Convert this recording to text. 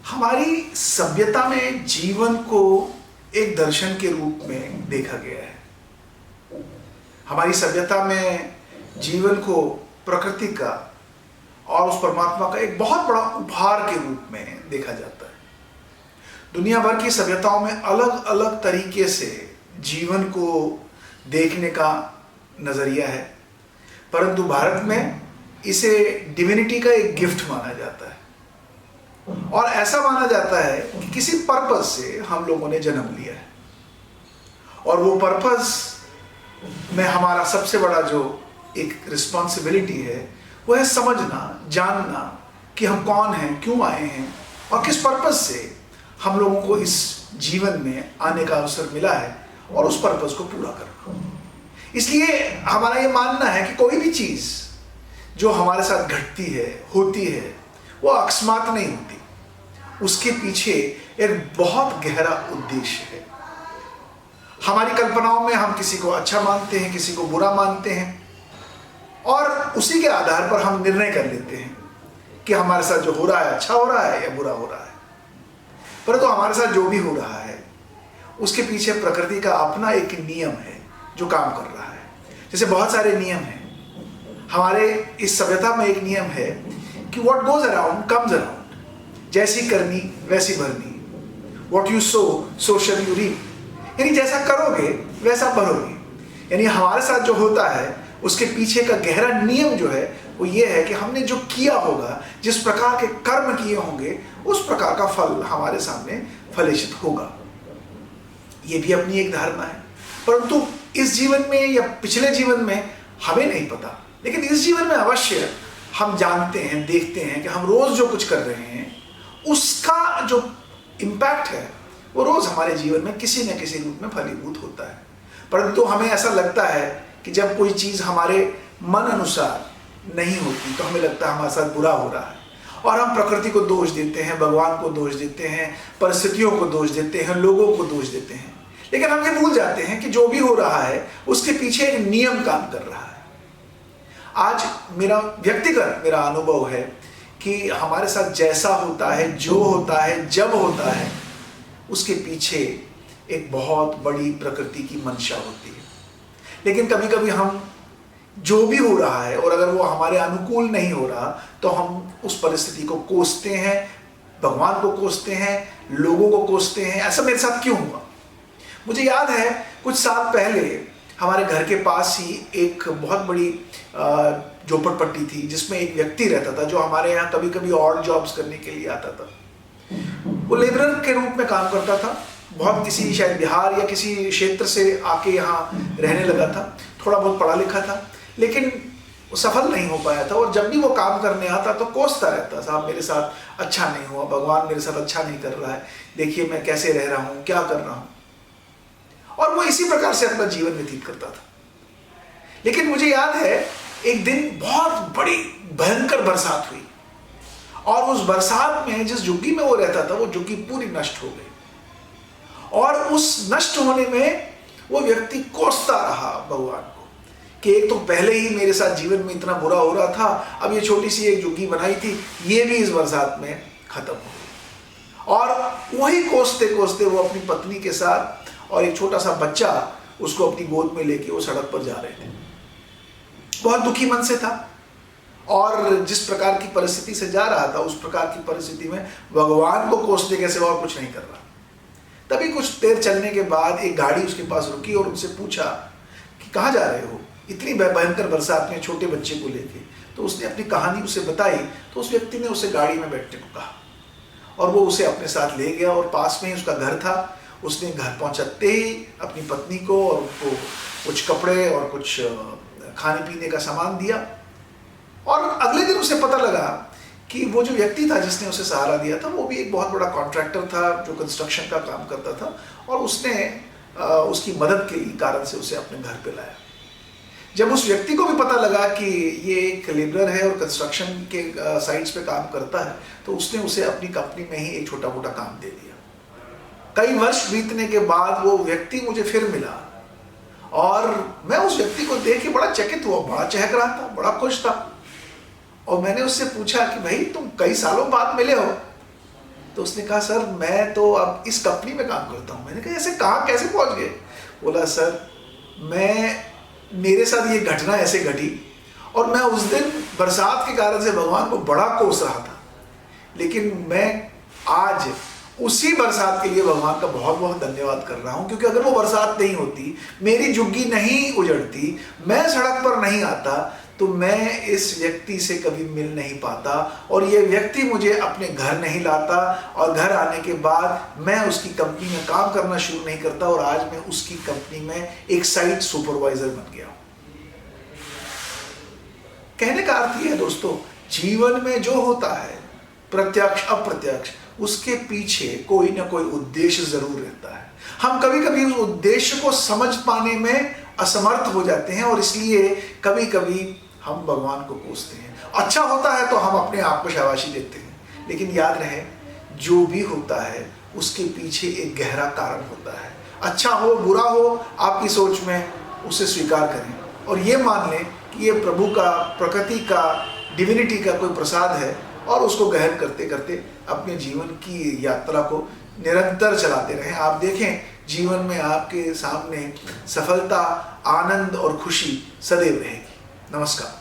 हमारी सभ्यता में जीवन को एक दर्शन के रूप में देखा गया है। हमारी सभ्यता में जीवन को प्रकृति का और उस परमात्मा का एक बहुत बड़ा उपहार के रूप में देखा जाता है। दुनिया भर की सभ्यताओं में अलग अलग तरीके से जीवन को देखने का नजरिया है, परंतु भारत में इसे डिविनिटी का एक गिफ्ट माना जाता है और ऐसा माना जाता है कि किसी पर्पस से हम लोगों ने जन्म लिया है और वो पर्पस में हमारा सबसे बड़ा जो एक रिस्पॉन्सिबिलिटी है वो है समझना, जानना कि हम कौन हैं, क्यों आए हैं और किस पर्पस से हम लोगों को इस जीवन में आने का अवसर मिला है और उस पर्पस को पूरा करना। इसलिए हमारा ये मानना है कि कोई भी चीज़ जो हमारे साथ घटती है, होती है, वो अकस्मात नहीं होती, उसके पीछे एक बहुत गहरा उद्देश्य है। हमारी कल्पनाओं में हम किसी को अच्छा मानते हैं, किसी को बुरा मानते हैं और उसी के आधार पर हम निर्णय कर लेते हैं कि हमारे साथ जो हो रहा है अच्छा हो रहा है या बुरा हो रहा है। परंतु हमारे साथ जो भी हो रहा है उसके पीछे प्रकृति का अपना एक नियम है जो काम कर रहा है। जैसे बहुत सारे नियम हैं हमारे इस सभ्यता में। एक नियम है कि what goes around comes around, जैसी करनी वैसी भरनी, what you sow sow shall you reap, यानी जैसा करोगे वैसा भरोगे। यानी हमारे साथ जो होता है उसके पीछे का गहरा नियम जो है वो ये है कि हमने जो किया होगा, जिस प्रकार के कर्म किए होंगे, उस प्रकार का फल हमारे सामने फलित होगा। ये भी अपनी एक धारणा है, परंतु इस जीवन में या पिछले जीवन में हमें नहीं पता, लेकिन इस जीवन में अवश्य हम जानते हैं, देखते हैं कि हम रोज जो कुछ कर रहे हैं उसका जो इम्पैक्ट है वो रोज हमारे जीवन में किसी न किसी रूप में फलीभूत होता है। परंतु हमें ऐसा लगता है कि जब कोई चीज़ हमारे मन अनुसार नहीं होती तो हमें लगता है हमारे साथ बुरा हो रहा है और हम प्रकृति को दोष देते हैं, भगवान को दोष देते हैं, परिस्थितियों को दोष देते हैं, लोगों को दोष देते हैं। लेकिन हम ये भूल जाते हैं कि जो भी हो रहा है उसके पीछे एक नियम काम कर रहा है। आज मेरा व्यक्तिगत अनुभव है कि हमारे साथ जैसा होता है, जो होता है, जब होता है, उसके पीछे एक बहुत बड़ी प्रकृति की मंशा होती है। लेकिन कभी कभी हम जो भी हो रहा है और अगर वो हमारे अनुकूल नहीं हो रहा तो हम उस परिस्थिति को कोसते हैं, भगवान को कोसते हैं, लोगों को कोसते हैं, ऐसा मेरे साथ क्यों हुआ। मुझे याद है कुछ साल पहले हमारे घर के पास ही एक बहुत बड़ी झोपड़पट्टी थी जिसमें एक व्यक्ति रहता था जो हमारे यहाँ कभी कभी ऑड जॉब्स करने के लिए आता था। वो लेबरर के रूप में काम करता था, बहुत किसी शायद बिहार या किसी क्षेत्र से आके यहाँ रहने लगा था, थोड़ा बहुत पढ़ा लिखा था, लेकिन सफल नहीं हो पाया था और जब भी वो काम करने आता तो कोसता रहता, साहब मेरे साथ अच्छा नहीं हुआ, भगवान मेरे साथ अच्छा नहीं कर रहा है, देखिए मैं कैसे रह रहा हूँ, क्या कर रहा हूँ। और वो इसी प्रकार से अपना जीवन व्यतीत करता था। लेकिन मुझे याद है एक दिन बहुत बड़ी भयंकर बरसात हुई और उस बरसात में जिस झुग्गी में वो रहता था वो झुग्गी पूरी नष्ट हो गई और उस नष्ट होने में वो व्यक्ति कोसता रहा भगवान को कि एक तो पहले ही मेरे साथ जीवन में इतना बुरा हो रहा था, अब ये छोटी सी एक झुग्गी बनाई थी ये भी इस बरसात में खत्म हो गई। और वही कोसते कोसते वो अपनी पत्नी के साथ और एक छोटा सा बच्चा उसको अपनी गोद में लेके वो सड़क पर जा रहे थे। बहुत दुखी मन से था और जिस प्रकार की परिस्थिति से जा रहा था उस प्रकार की परिस्थिति में भगवान को कोसने के सिवा और कुछ नहीं कर रहा। तभी कुछ देर चलने के बाद एक गाड़ी उसके पास रुकी और उनसे पूछा कि कहाँ जा रहे हो इतनी भयंकर बरसात में छोटे बच्चे को लेके। तो उसने अपनी कहानी उसे बताई तो उस व्यक्ति ने उसे गाड़ी में बैठने को कहा और वो उसे अपने साथ ले गया और पास में ही उसका घर था। उसने घर पहुंचाते ही अपनी पत्नी को और उनको कुछ कपड़े और कुछ खाने पीने का सामान दिया और अगले दिन उसे पता लगा कि वो जो व्यक्ति था जिसने उसे सहारा दिया था वो भी एक बहुत बड़ा कॉन्ट्रैक्टर था जो कंस्ट्रक्शन का काम करता था और उसने उसकी मदद के कारण से उसे अपने घर पे लाया। जब उस व्यक्ति को भी पता लगा कि ये एक लेबरर है और कंस्ट्रक्शन के साइट्स पे काम करता है तो उसने उसे अपनी कंपनी में ही एक छोटा मोटा काम दे दिया। कई वर्ष बीतने के बाद वो व्यक्ति मुझे फिर मिला और मैं उस व्यक्ति को देख के बड़ा चकित हुआ, बड़ा चहक रहा था, बड़ा खुश था। और मैंने उससे पूछा कि भाई तुम कई सालों बाद मिले हो तो उसने कहा सर मैं तो अब इस कंपनी में काम करता हूँ। मैंने कहा ऐसे कहाँ कैसे पहुँच गए? बोला सर मेरे साथ ये घटना ऐसे घटी और मैं उस दिन बरसात के कारण से भगवान को बड़ा कोस रहा था, लेकिन मैं आज उसी बरसात के लिए भगवान का बहुत बहुत धन्यवाद कर रहा हूँ, क्योंकि अगर वो बरसात नहीं होती, मेरी झुग्गी नहीं उजड़ती, मैं सड़क पर नहीं आता, तो मैं इस व्यक्ति से कभी मिल नहीं पाता और ये व्यक्ति मुझे अपने घर नहीं लाता और घर आने के बाद मैं उसकी कंपनी में काम करना शुरू नहीं करता और आज मैं उसकी कंपनी में एक साइट सुपरवाइजर बन गया हूँ। कहने का अर्थ यह है दोस्तों, जीवन में जो होता है प्रत्यक्ष अप्रत्यक्ष, उसके पीछे कोई ना कोई उद्देश्य जरूर रहता है। हम कभी कभी उस उद्देश्य को समझ पाने में असमर्थ हो जाते हैं और इसलिए कभी कभी हम भगवान को कोसते हैं। अच्छा होता है तो हम अपने आप को शाबाशी देते हैं, लेकिन याद रहे जो भी होता है उसके पीछे एक गहरा कारण होता है। अच्छा हो बुरा हो आपकी सोच में, उसे स्वीकार करें और ये मान लें कि ये प्रभु का, प्रकृति का, डिविनिटी का कोई प्रसाद है और उसको गहन करते करते अपने जीवन की यात्रा को निरंतर चलाते रहें। आप देखें जीवन में आपके सामने सफलता, आनंद और खुशी सदैव रहेगी। नमस्कार।